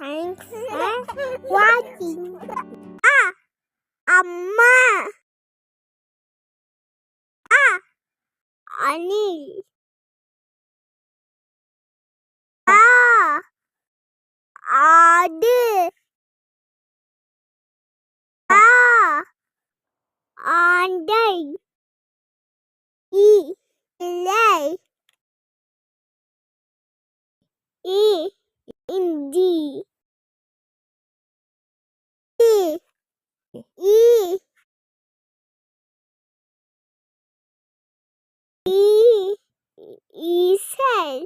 Thanks for watching. Amma. Anil. Adu. Andai. Ilai. Indi. E. Isai.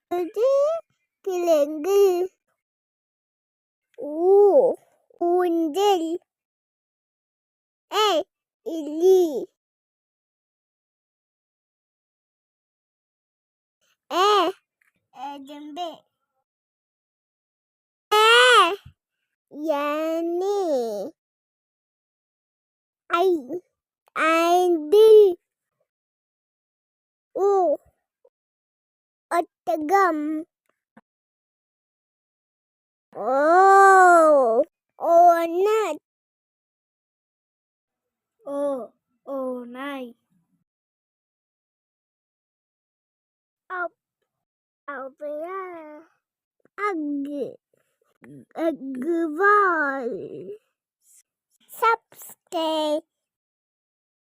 Itu கிழங்கு. ஊஞ்சல். இலி. எறும்பு. யானை. ஐந்து. ஒட்டகம். ஓநாய். ஓநாய். அக்குவால். Subscribe.